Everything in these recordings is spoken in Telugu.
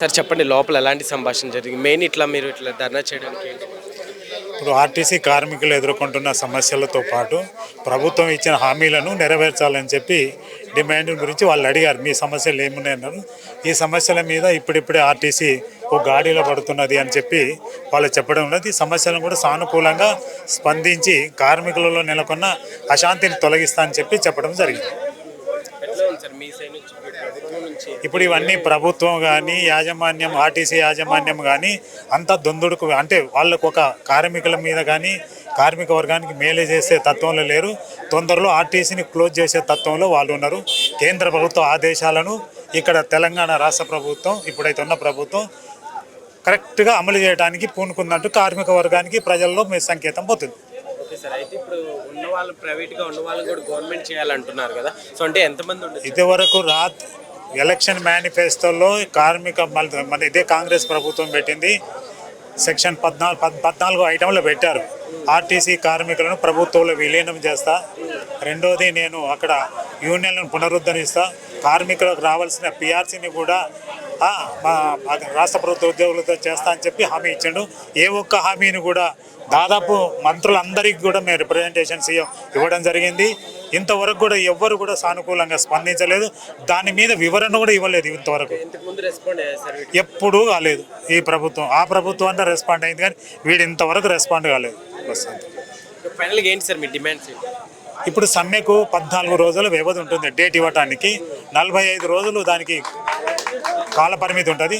సార్ చెప్పండి లోపల ఎలాంటి సంభాషణ జరిగింది? మెయిన్ ఇట్లా మీరు ఇట్లా ధర్నా చేయడానికి ఏంటి? ఇప్పుడు ఆర్టీసీ కార్మికులు ఎదుర్కొంటున్న సమస్యలతో పాటు ప్రభుత్వం ఇచ్చిన హామీలను నెరవేర్చాలని చెప్పి డిమాండ్ గురించి వాళ్ళు అడిగారు. మీ సమస్యలు ఏమున్నాయన్నారు. ఈ సమస్యల మీద ఇప్పుడిప్పుడే ఆర్టీసీ ఓ గాడిలో పడుతున్నది అని చెప్పి వాళ్ళు చెప్పడం ఉన్నది. ఈ సమస్యలను కూడా సానుకూలంగా స్పందించి కార్మికులలో నెలకొన్న అశాంతిని తొలగిస్తా అని చెప్పి చెప్పడం జరిగింది. ఎట్లా ఉంది సార్ మీ సైడ్ నుంచి ప్రభుత్వం నుంచి? ఇప్పుడు ఇవన్నీ ప్రభుత్వం కానీ యాజమాన్యం ఆర్టీసీ యాజమాన్యం కానీ అంతా దొందుడుకు అంటే వాళ్ళకు ఒక కార్మికుల మీద కానీ కార్మిక వర్గానికి మేలే చేసే తత్వంలో లేరు. తొందరలో ఆర్టీసీని క్లోజ్ చేసే తత్వంలో వాళ్ళు ఉన్నారు. కేంద్ర ప్రభుత్వ ఆదేశాలను ఇక్కడ తెలంగాణ రాష్ట్ర ప్రభుత్వం ఇప్పుడైతే ఉన్న ప్రభుత్వం కరెక్ట్గా అమలు చేయడానికి పూనుకుందంటూ కార్మిక వర్గానికి ప్రజల్లో సంకేతం పోతుంది. ఓకే సార్, అయితే ఇప్పుడు ఉన్న వాళ్ళు ప్రైవేట్గా ఉన్న వాళ్ళని కూడా గవర్నమెంట్ చేయాలంటున్నారు కదా, సో అంటే ఎంతమంది ఉండదు? ఇదివరకు ఎలక్షన్ మేనిఫెస్టోలో కార్మిక మన ఇదే కాంగ్రెస్ ప్రభుత్వం పెట్టింది. సెక్షన్ 14 ఐటెంలు పెట్టారు. ఆర్టీసీ కార్మికులను ప్రభుత్వంలో విలీనం చేస్తా, రెండోది నేను అక్కడ యూనియన్లను పునరుద్ధరిస్తా, కార్మికులకు రావాల్సిన పిఆర్సీని కూడా మా రాష్ట్ర ప్రభుత్వ ఉద్యోగులతో చేస్తా అని చెప్పి హామీ ఇచ్చిండు. ఏ ఒక్క హామీని కూడా దాదాపు మంత్రులందరికీ కూడా మేము రిప్రజెంటేషన్స్ ఇవ్వడం జరిగింది. ఇంతవరకు కూడా ఎవ్వరు కూడా సానుకూలంగా స్పందించలేదు. దాని మీద వివరణ కూడా ఇవ్వలేదు ఇంతవరకు. ఎప్పుడూ కాలేదు ఈ ప్రభుత్వం. ఆ ప్రభుత్వం అంతా రెస్పాండ్ అయింది కానీ వీడు ఇంతవరకు రెస్పాండ్ కాలేదు. ఫైనల్గా ఏంటి సార్ మీ డిమాండ్స్? ఇప్పుడు సమ్మెకు 14 రోజుల వ్యవధి ఉంటుంది డేట్ ఇవ్వటానికి. 45 రోజులు దానికి కాల పరిమితి ఉంటుంది.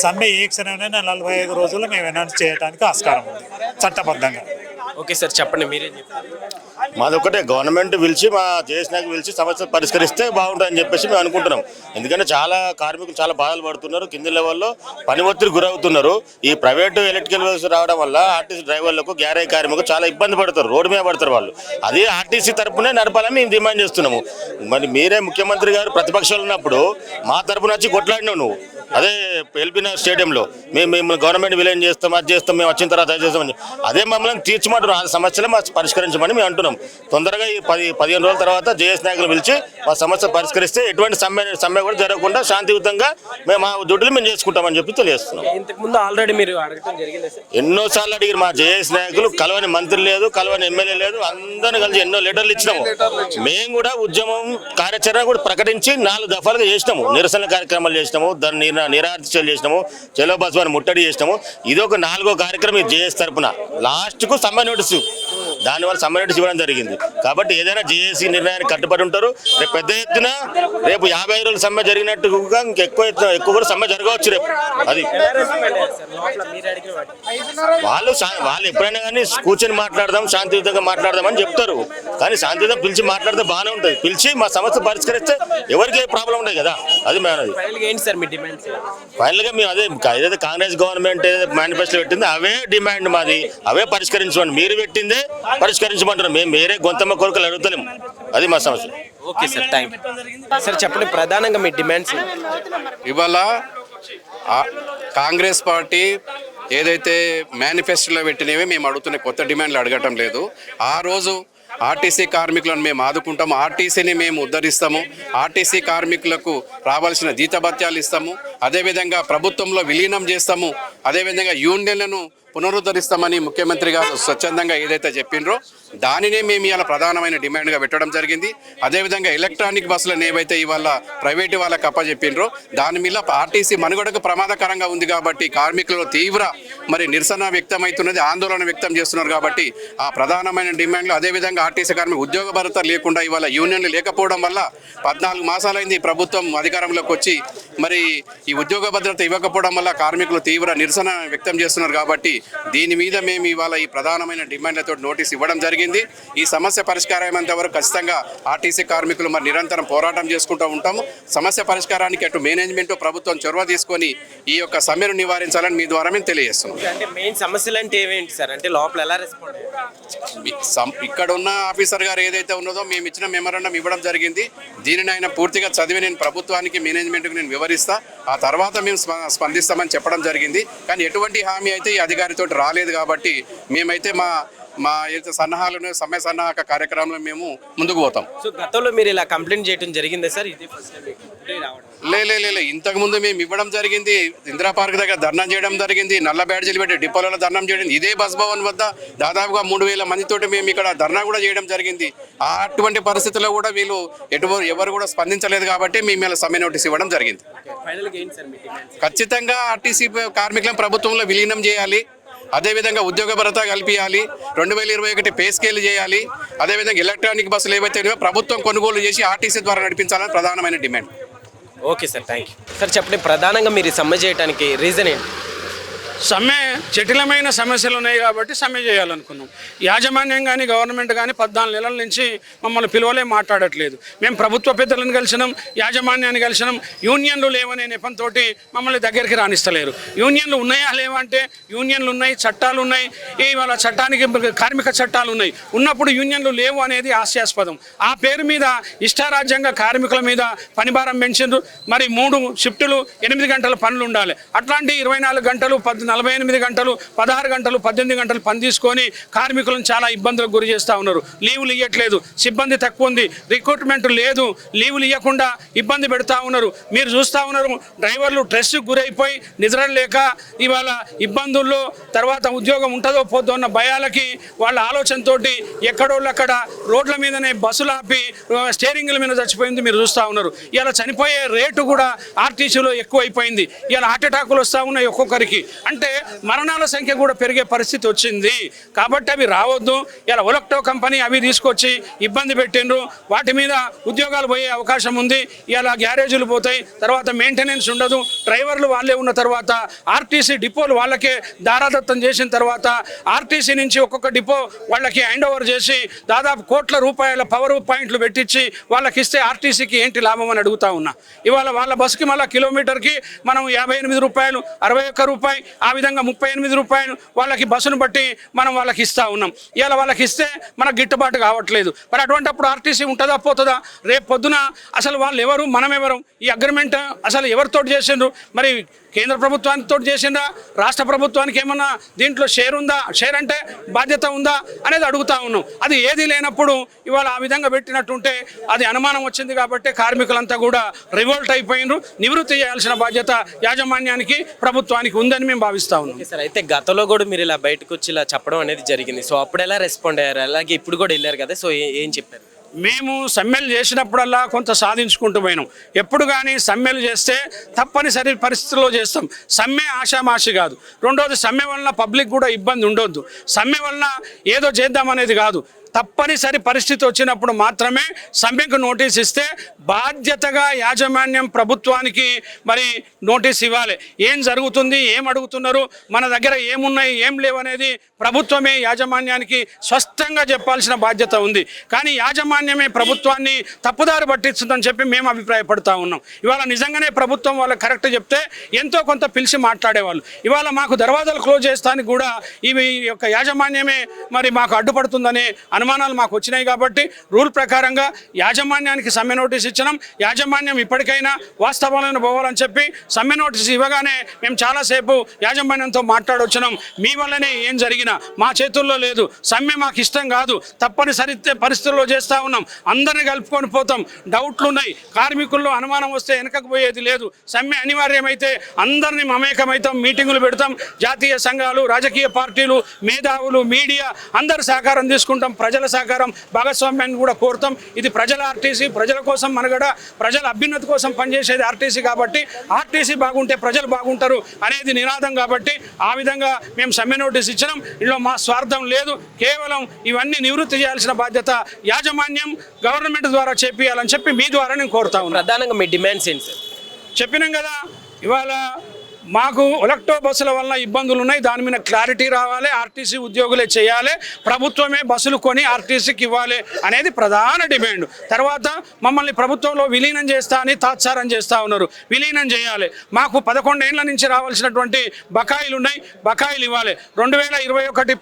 సమ్మె ఏ క్షణమైనా 45 రోజుల్లో మేము అనౌన్స్ చేయడానికి ఆస్కారం ఉంది చట్టబద్ధంగా. ఓకే సార్ చెప్పండి, మీరేం చెప్తారు? మాది ఒకటే, గవర్నమెంట్ పిలిచి మా జేఎస్నాకి పిలిచి సమస్య పరిష్కరిస్తే బాగుంటుందని చెప్పేసి మేము అనుకుంటున్నాం. ఎందుకంటే చాలా కార్మికులు చాలా బాధలు పడుతున్నారు, కింది లెవెల్లో పని ఒత్తిడి గురవుతున్నారు. ఈ ప్రైవేటు ఎలక్ట్రికల్ వ్యవస్థ రావడం వల్ల ఆర్టీసీ డ్రైవర్లకు గ్యారేజ్ కార్మికులు చాలా ఇబ్బంది పడతారు, రోడ్డు మీద పడతారు వాళ్ళు. అది ఆర్టీసీ తరపునే నడపాలని మేము డిమాండ్ చేస్తున్నాము. మరి మీరే ముఖ్యమంత్రి గారు ప్రతిపక్షాలు ఉన్నప్పుడు మా తరపున వచ్చి కొట్లాడినావు నువ్వు అదే ఎల్బీనగర్ స్టేడియంలో. మేము గవర్నమెంట్ విలీనం చేస్తాం, అది చేస్తాం, మేము వచ్చిన తర్వాత అది చేస్తామని అదే మమ్మల్ని తీర్చమంటున్నాం. ఆ సమస్యలు మా పరిష్కరించమని మేము అంటున్నాం. తొందరగా ఈ 15 రోజుల తర్వాత జేఎస్ నాయకులు పిలిచి మా సమస్య పరిష్కరిస్తే ఎటువంటి సమ్మె కూడా జరగకుండా శాంతియుతంగా మేము మా డ్యూటీలు మేము చేసుకుంటామని చెప్పి తెలియజేస్తున్నాం. ఇంతకుముందు ఆల్రెడీ మీరు అడగడం జరిగింది సార్? ఎన్నోసార్లు అడిగారు మా జేఎస్ నాయకులు. కలవని మంత్రి లేదు, కలవని ఎమ్మెల్యే లేదు, అందరిని కలిసి ఎన్నో లెటర్లు ఇచ్చినాము. మేము కూడా ఉద్యమం కార్యాచరణ కూడా ప్రకటించి 4 దఫాలుగా చేసినాము. నిరసన కార్యక్రమాలు చేసినాము, దాన్ని నిరాదీక్షలు చేసినాము, చెలో బస్వాన్ని ముట్టడి చేసినాము. ఇది ఒక 4వ కార్యక్రమం జేఎస్ తరఫున. లాస్ట్కు సమ్మె నోటీసు, దానివల్ల సమ్మె నోటీసు ఇవ్వడం జరిగింది. కాబట్టి ఏదైనా జేఏసీ నిర్ణయానికి కట్టుబడి ఉంటారు. రేపు పెద్ద ఎత్తున రేపు 50 రోజుల సమ్మె జరిగినట్టుగా ఇంకెక్కువ కూడా సమ్మె జరగవచ్చు రేపు. అది వాళ్ళు ఎప్పుడైనా కానీ కూర్చొని మాట్లాడదాం, శాంతియుతంగా మాట్లాడదాం అని చెప్తారు. కానీ శాంతియుతంగా పిలిచి మాట్లాడితే బాగానే ఉంటుంది. పిలిచి మా సమస్య పరిష్కరిస్తే ఎవరికి ఏ ప్రాబ్లం ఉండదు కదా. అది మేనది. ఫైనల్గా మేము ఏదైతే కాంగ్రెస్ గవర్నమెంట్ మేనిఫెస్టో పెట్టిందో అవే డిమాండ్ మాది, అవే పరిష్కరించమండి. మీరు పెట్టిందే పరిష్కరించమంటున్నాం. మేము వేరే గొంతమ్మ కోరికలు అడుగుతలేము. అది మా సమస్య. Okay sir, thank you sir. చెప్పండి ప్రధానంగా మీ డిమాండ్స్. ఇవాళ కాంగ్రెస్ పార్టీ ఏదైతే మేనిఫెస్టోలో పెట్టినవే మేము అడుగుతున్న కొత్త డిమాండ్లు అడగటం లేదు. ఆ రోజు ఆర్టీసీ కార్మికులను మేము ఆదుకుంటాము, ఆర్టీసీని మేము ఉద్ధరిస్తాము, ఆర్టీసీ కార్మికులకు రావాల్సిన జీతభత్యాలు ఇస్తాము, అదేవిధంగా ప్రభుత్వంలో విలీనం చేస్తాము, అదేవిధంగా యూనియన్లను పునరుద్ధరిస్తామని ముఖ్యమంత్రి గారు స్వచ్ఛందంగా ఏదైతే చెప్పిండ్రో దానినే మేము ఇవాళ ప్రధానమైన డిమాండ్గా పెట్టడం జరిగింది. అదేవిధంగా ఎలక్ట్రానిక్ బస్సులను ఏవైతే ఇవాళ ప్రైవేటు వాళ్ళకి అప్పచెప్పిండ్రో దాని మీద ఆర్టీసీ మనుగడకు ప్రమాదకరంగా ఉంది కాబట్టి కార్మికులు తీవ్ర నిరసన వ్యక్తమవుతున్నది, ఆందోళన వ్యక్తం చేస్తున్నారు. కాబట్టి ఆ ప్రధానమైన డిమాండ్లు, అదేవిధంగా ఆర్టీసీ కార్మికులు ఉద్యోగ భద్రత లేకుండా ఇవాళ యూనియన్లు లేకపోవడం వల్ల 14 మాసాలైంది ప్రభుత్వం అధికారంలోకి వచ్చి ఈ ఉద్యోగ భద్రత ఇవ్వకపోవడం వల్ల కార్మికులు తీవ్ర నిరసన వ్యక్తం చేస్తున్నారు. కాబట్టి దీని మీద మేము ఇవాళ ఈ ప్రధానమైన డిమాండ్లతో నోటీస్ ఇవ్వడం జరిగింది. ఈ సమస్య పరిష్కారమైనంత వరకు ఖచ్చితంగా ఆర్టీసీ కార్మికులు నిరంతరం పోరాటం చేసుకుంటూ ఉంటాము. సమస్య పరిష్కారానికి అటు మేనేజ్మెంట్ ప్రభుత్వం చొరవ తీసుకొని ఈ యొక్క సమ్మెను నివారించాలని మీ ద్వారా మేము తెలియజేస్తున్నాం. అంటే మెయిన్ సమస్యలు అంటే ఏమేంటి సార్? అంటే లోపల ఎలా రెస్పాండ్? ఇక్కడ ఉన్న ఆఫీసర్ గారు ఏదైతే ఉన్నదో మేము ఇచ్చిన మెమరాండం ఇవ్వడం జరిగింది. దీనిని ఆయన పూర్తిగా చదివి నేను ప్రభుత్వానికి మేనేజ్మెంట్కి నేను వివరిస్తా, ఆ తర్వాత మేము స్పందిస్తామని చెప్పడం జరిగింది. కానీ ఎటువంటి హామీ అయితే ఈ అధికారితో రాలేదు. కాబట్టి మేమైతే మా మా ఏదైతే సన్నాహాలను సమ్మె సన్నాహక కార్యక్రమంలో మేము ముందుకు పోతాం. సో గతంలో మీరు ఇలా కంప్లైంట్ చేయడం జరిగిందా సార్? ఇది ఫస్ట్ టైం ఇప్పుడే రావడం? లే ఇంతకుముందు మేము ఇవ్వడం జరిగింది, ఇందిరా పార్క్ దగ్గర ధర్నా చేయడం జరిగింది, నల్ల బ్యాడ్జీలు పెట్టి డిపోలలో ధర్నా చేయడం, ఇదే బస్ భవన్ వద్ద దాదాపుగా 3000 మందితోటి మేము ఇక్కడ ధర్నా కూడా చేయడం జరిగింది. అటువంటి పరిస్థితుల్లో కూడా వీళ్ళు ఎవరు కూడా స్పందించలేదు కాబట్టి మేము ఇలా సమ్మె నోటీస్ ఇవ్వడం జరిగింది. ఫైనల్గా ఏంటి సార్ మీ డిమాండ్స్? ఖచ్చితంగా ఆర్టీసీ కార్మికులను ప్రభుత్వంలో విలీనం చేయాలి, అదేవిధంగా ఉద్యోగ భద్రత కల్పించాలి, 2021 పే స్కేల్ చేయాలి, అదేవిధంగా ఎలక్ట్రానిక్ బస్సులు ఏవైతే ఉన్నాయో ప్రభుత్వం కొనుగోలు చేసి ఆర్టీసీ ద్వారా నడిపించాలని ప్రధానమైన demand. Okay sir, thank you sir. చెప్పండి, ప్రధానంగా మీరు ఈ సమ్మె చేయడానికి రీజన్ ఏంటి? సమ్మె జటిలమైన సమస్యలు ఉన్నాయి కాబట్టి సమ్మె చేయాలనుకున్నాం. యాజమాన్యం కానీ గవర్నమెంట్ కానీ 14 నెలల నుంచి మమ్మల్ని పిలువలే, మాట్లాడట్లేదు. మేము ప్రభుత్వ పెద్దలను కలిసినాం, యాజమాన్యాన్ని కలిసినాం, యూనియన్లు లేవనే నెపంతో మమ్మల్ని దగ్గరికి రాణిస్తలేరు. యూనియన్లు ఉన్నాయా లేవా అంటే యూనియన్లు ఉన్నాయి, చట్టాలు ఉన్నాయి, ఇవాళ చట్టానికి కార్మిక చట్టాలు ఉన్నాయి. ఉన్నప్పుడు యూనియన్లు లేవు అనేది హాస్యాస్పదం. ఆ పేరు మీద ఇష్టారాజ్యంగా కార్మికుల మీద పనిభారం పెంచిండ్రు. మరి 3 షిఫ్టులు 8 గంటల పనులు ఉండాలి. అట్లాంటి 24 గంటలు 48 గంటలు 16 గంటలు 18 గంటలు పని తీసుకొని కార్మికులను చాలా ఇబ్బందులకు గురి చేస్తూ ఉన్నారు. లీవులు ఇవ్వట్లేదు, సిబ్బంది తక్కువ ఉంది, రిక్రూట్మెంట్ లేదు, లీవులు ఇవ్వకుండా ఇబ్బంది పెడతా ఉన్నారు. మీరు చూస్తూ ఉన్నారు, డ్రైవర్లు స్ట్రెస్కి గురైపోయి నిద్ర లేక ఇవాళ ఇబ్బందుల్లో తర్వాత ఉద్యోగం ఉంటుందో పోతుందో అన్న భయాలకి వాళ్ళ ఆలోచనతో ఎక్కడోళ్ళక్కడ రోడ్ల మీదనే బస్సులు ఆపి స్టీరింగ్ల మీద చచ్చిపోయింది మీరు చూస్తూ ఉన్నారు. ఇలా చనిపోయే రేటు కూడా ఆర్టీసీలో ఎక్కువైపోయింది. ఇలా హార్ట్ అటాకులు వస్తూ ఉన్నాయి ఒక్కొక్కరికి. అంటే మరణాల సంఖ్య కూడా పెరిగే పరిస్థితి వచ్చింది. కాబట్టి అవి రావద్దు. ఇలా ఒలక్టో కంపెనీ అవి తీసుకొచ్చి ఇబ్బంది పెట్టిండ్రు, వాటి మీద ఉద్యోగాలు పోయే అవకాశం ఉంది. ఇలా గ్యారేజీలు పోతాయి, తర్వాత మెయింటెనెన్స్ ఉండదు, డ్రైవర్లు వాళ్ళే ఉన్న తర్వాత ఆర్టీసీ డిపోలు వాళ్ళకే దారాదత్తం చేసిన తర్వాత ఆర్టీసీ నుంచి ఒక్కొక్క డిపో వాళ్ళకి హ్యాండ్ ఓవర్ చేసి దాదాపు కోట్ల రూపాయల పవర్ పాయింట్లు పెట్టించి వాళ్ళకి ఇస్తే ఆర్టీసీకి ఏంటి లాభం అని అడుగుతా ఉన్నా. ఇవాళ వాళ్ళ బస్సుకి మళ్ళీ కిలోమీటర్కి మనం 58 రూపాయలు, 61 రూపాయి, ఆ విధంగా 38 రూపాయలు వాళ్ళకి బస్సును బట్టి మనం వాళ్ళకి ఇస్తూ ఉన్నాం. ఇలా వాళ్ళకి ఇస్తే మనకు గిట్టుబాటు కావట్లేదు. మరి అటువంటిప్పుడు ఆర్టీసీ ఉంటుందా పోతుందా? రేపు పొద్దున అసలు వాళ్ళు ఎవరు, మనం ఎవరు? ఈ అగ్రిమెంట్ అసలు ఎవరితో చేసిండ్రు? మరి కేంద్ర ప్రభుత్వానితో చేసిందా, రాష్ట్ర ప్రభుత్వానికి ఏమన్నా దీంట్లో షేర్ ఉందా? షేర్ అంటే బాధ్యత ఉందా అనేది అడుగుతా ఉన్నాం. అది ఏది లేనప్పుడు ఇవాళ ఆ విధంగా పెట్టినట్టుంటే అది అనుమానం వచ్చింది. కాబట్టి కార్మికులంతా కూడా రివోల్ట్ అయిపోయినారు. నివృత్తి చేయాల్సిన బాధ్యత యాజమాన్యానికి ప్రభుత్వానికి ఉందని మేము భావిస్తా ఉన్నాం. సార్, అయితే గతంలో కూడా మీరు ఇలా బయటకు వచ్చి ఇలా చెప్పడం అనేది జరిగింది. సో అప్పుడు ఎలా రెస్పాండ్ అయ్యారు? అలాగే ఇప్పుడు కూడా వెళ్ళారు కదా, సో ఏం చెప్పారు? మేము సమ్మెలు చేసినప్పుడల్లా కొంత సాధించుకుంటూ పోయినాం. ఎప్పుడు కానీ సమ్మెలు చేస్తే తప్పనిసరి పరిస్థితుల్లో చేస్తాం. సమ్మె ఆషామాషి కాదు. రెండోది, సమ్మె వలన పబ్లిక్ కూడా ఇబ్బంది ఉండొద్దు. సమ్మె వలన ఏదో చేద్దామనేది కాదు. తప్పనిసరి పరిస్థితి వచ్చినప్పుడు మాత్రమే సమ్మెకు నోటీస్ ఇస్తే బాధ్యతగా యాజమాన్యం ప్రభుత్వానికి మరి నోటీస్ ఇవ్వాలి. ఏం జరుగుతుంది, ఏం అడుగుతున్నారు, మన దగ్గర ఏమున్నాయి, ఏం లేవనేది ప్రభుత్వమే యాజమాన్యానికి స్పష్టంగా చెప్పాల్సిన బాధ్యత ఉంది. కానీ యాజమాన్యమే ప్రభుత్వాన్ని తప్పుదారి పట్టిస్తుందని చెప్పి మేము అభిప్రాయపడుతూ ఉన్నాం. ఇవాళ నిజంగానే ప్రభుత్వం వాళ్ళకి కరెక్ట్ చెప్తే ఎంతో కొంత పిలిచి మాట్లాడేవాళ్ళు. ఇవాళ మాకు దర్వాజాలు క్లోజ్ చేస్తానికి కూడా ఇవి యొక్క యాజమాన్యమే మరి మాకు అడ్డుపడుతుందనే అనుమానాలు మాకు వచ్చినాయి. కాబట్టి రూల్ ప్రకారంగా యాజమాన్యానికి సమ్మె నోటీస్ ఇచ్చినాం. యాజమాన్యం ఇప్పటికైనా వాస్తవాలను పోవాలని చెప్పి సమ్మె నోటీస్ ఇవ్వగానే మేము చాలాసేపు యాజమాన్యంతో మాట్లాడొచ్చినాం. మీ వల్లనే ఏం జరిగినా మా చేతుల్లో లేదు, సమ్మె మాకు ఇష్టం కాదు, తప్పనిసరి పరిస్థితుల్లో చేస్తూ ఉన్నాం, అందరిని కలుపుకొని పోతాం. డౌట్లు ఉన్నాయి, కార్మికుల్లో అనుమానం వస్తే వెనకకు పోయేది లేదు. సమ్మె అనివార్యమైతే అందరినీ మమేకమవుతాం, మీటింగులు పెడతాం. జాతీయ సంఘాలు, రాజకీయ పార్టీలు, మేధావులు, మీడియా అందరు సహకారం తీసుకుంటాం. ప్రజల సహకారం, భాగస్వామ్యాన్ని కూడా కోరుతాం. ఇది ప్రజల ఆర్టీసీ, ప్రజల కోసం మనగడ, ప్రజల అభ్యున్నతి కోసం పనిచేసేది ఆర్టీసీ. కాబట్టి ఆర్టీసీ బాగుంటే ప్రజలు బాగుంటారు అనేది నినాదం. కాబట్టి ఆ విధంగా మేము సమ్మె నోటీస్ ఇచ్చినాం. ఇందులో మా స్వార్థం లేదు. కేవలం ఇవన్నీ నివృత్తి చేయాల్సిన బాధ్యత యాజమాన్యం, గవర్నమెంట్ ద్వారా చేపియాలని చెప్పి మీ ద్వారా నేను కోరుతా ఉన్నాను. ప్రధానంగా మీ డిమాండ్స్ ఏంటి సార్? చెప్పినాం కదా, ఇవాళ మాకు ఎలక్ట్రో బస్సుల వల్ల ఇబ్బందులు ఉన్నాయి. దాని మీద క్లారిటీ రావాలి. ఆర్టీసీ ఉద్యోగులే చేయాలి, ప్రభుత్వమే బస్సులు కొని ఆర్టీసీకి ఇవ్వాలి అనేది ప్రధాన డిమాండ్. తర్వాత మమ్మల్ని ప్రభుత్వంలో విలీనం చేస్తా అని తాత్సారం చేస్తూ ఉన్నారు. విలీనం చేయాలి. మాకు 11 ఏళ్ల నుంచి రావాల్సినటువంటి బకాయిలు ఉన్నాయి, బకాయిలు ఇవ్వాలి. 2021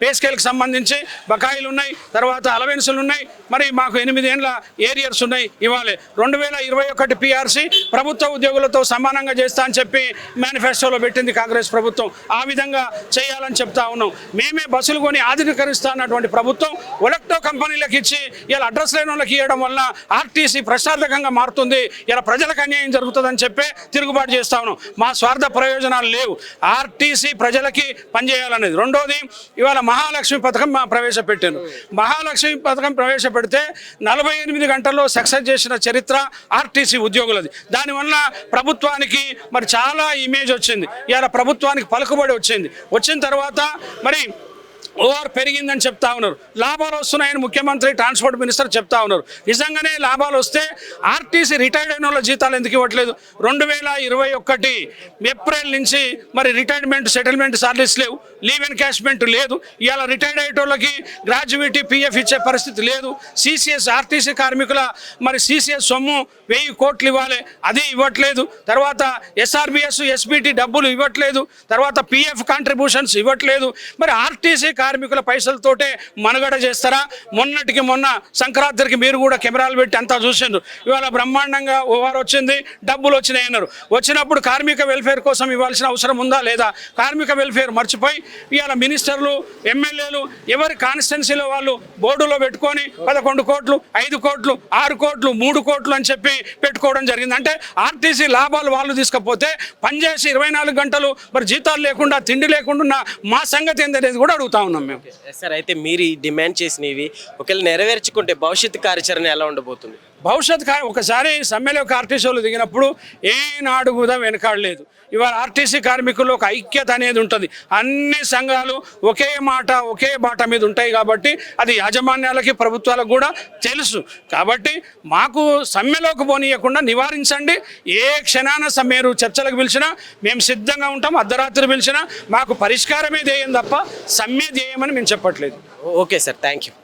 పే స్కేల్కి సంబంధించి బకాయిలు ఉన్నాయి, తర్వాత అలవెన్సులు ఉన్నాయి. మరి మాకు 8 ఏళ్ల ఏరియర్స్ ఉన్నాయి, ఇవ్వాలి. 2021 PRC ప్రభుత్వ ఉద్యోగులతో సమానంగా చేస్తా అని చెప్పి మేనిఫెస్టోలో పెట్టింది కాంగ్రెస్ ప్రభుత్వం. ఆ విధంగా చేయాలని చెప్తా ఉన్నాం. మేమే బస్సులు కొని ఆధునీకరిస్తా అన్నటువంటి ప్రభుత్వం ఒలక్టో కంపెనీలకు ఇచ్చి ఇలా అడ్రస్ లేని వాళ్ళకి ఇవ్వడం వల్ల ఆర్టీసీ ప్రశ్నార్థకంగా మారుతుంది. ఇలా ప్రజలకు అన్యాయం జరుగుతుందని చెప్పి తిరుగుబాటు చేస్తా ఉన్నాం. మా స్వార్థ ప్రయోజనాలు లేవు. ఆర్టీసీ ప్రజలకి పనిచేయాలనేది. రెండోది, ఇవాళ మహాలక్ష్మి పథకం ప్రవేశపెట్టాను. మహాలక్ష్మి పథకం ప్రవేశపెడితే 48 గంటల్లో సక్సెస్ చేసిన చరిత్ర ఆర్టీసీ ఉద్యోగులది. దానివల్ల ప్రభుత్వానికి మరి చాలా ఇమేజ్ వచ్చింది. ఇవాళ ప్రభుత్వానికి పలుకుబడి వచ్చిన తర్వాత మరి ఓవర్ పెరిగిందని చెప్తా ఉన్నారు. లాభాలు వస్తున్నాయని ముఖ్యమంత్రి, ట్రాన్స్పోర్ట్ మినిస్టర్ చెప్తా ఉన్నారు. నిజంగానే లాభాలు వస్తే ఆర్టీసీ రిటైర్డ్ అయిన వాళ్ళ జీతాలు ఎందుకు ఇవ్వట్లేదు? 2021 ఏప్రిల్ నుంచి మరి రిటైర్మెంట్ సెటిల్మెంట్ సాలరీస్ లేవు, లీవ్ ఎన్కాష్మెంట్ లేదు. ఇవాళ రిటైర్డ్ అయ్యేటోళ్ళకి గ్రాడ్యుయేటీ పిఎఫ్ ఇచ్చే పరిస్థితి లేదు. సిసిఎస్ ఆర్టీసీ కార్మికుల మరి సిసిఎస్ సొమ్ము 1000 కోట్లు ఇవ్వాలి, అది ఇవ్వట్లేదు. తర్వాత ఎస్ఆర్బిఎస్ ఎస్బిటి డబ్బులు ఇవ్వట్లేదు. తర్వాత పిఎఫ్ కాంట్రిబ్యూషన్స్ ఇవ్వట్లేదు. మరి ఆర్టీసీ కార్మికుల పైసలతోటే మనుగడ చేస్తారా? మొన్నటికి మొన్న సంక్రాంతికి మీరు కూడా కెమెరాలు పెట్టి అంతా చూసిండ్రు. ఇవాళ బ్రహ్మాండంగా ఓవర్ వచ్చింది, డబ్బులు వచ్చినాయి అన్నారు. వచ్చినప్పుడు కార్మిక వెల్ఫేర్ కోసం ఇవ్వాల్సిన అవసరం ఉందా లేదా? కార్మిక వెల్ఫేర్ మర్చిపోయి ఇవాళ మినిస్టర్లు, ఎమ్మెల్యేలు ఎవరి కాన్స్టిట్యున్సీలో వాళ్ళు బోర్డులో పెట్టుకొని 11 కోట్లు, 5 కోట్లు, 6 కోట్లు, 3 కోట్లు అని చెప్పి పెట్టుకోవడం జరిగింది. అంటే ఆర్టీసీ లాభాలు వాళ్ళు తీసుకపోతే పనిచేసి 24 గంటలు మరి జీతాలు లేకుండా, తిండి లేకుండా మా సంగతి ఏందనేది కూడా అడుగుతా ఉన్నాం మేము. సార్, అయితే మీరు ఈ డిమాండ్ చేసినవి ఒకవేళ నెరవేర్చుకుంటే భవిష్యత్తు కార్యాచరణ ఎలా ఉండబోతుంది? ఒకసారి సమ్మెలో ఆర్టీసీలు దిగినప్పుడు ఏనాడు కూడా వెనకాడలేదు. ఇవాళ ఆర్టీసీ కార్మికుల్లో ఒక ఐక్యత అనేది ఉంటుంది. అన్ని సంఘాలు ఒకే మాట, ఒకే బాట మీద ఉంటాయి కాబట్టి అది యాజమాన్యాలకి, ప్రభుత్వాలకు కూడా తెలుసు. కాబట్టి మాకు సమ్మెలోకి పోనీయకుండా నివారించండి. ఏ క్షణాన మీరు చర్చలకు పిలిచినా మేము సిద్ధంగా ఉంటాం. అర్ధరాత్రి పిలిచినా మాకు పరిష్కారమే ధ్యేయం తప్ప సమ్మె ధ్యేయం అని మేము చెప్పట్లేదు. Okay sir, thank you.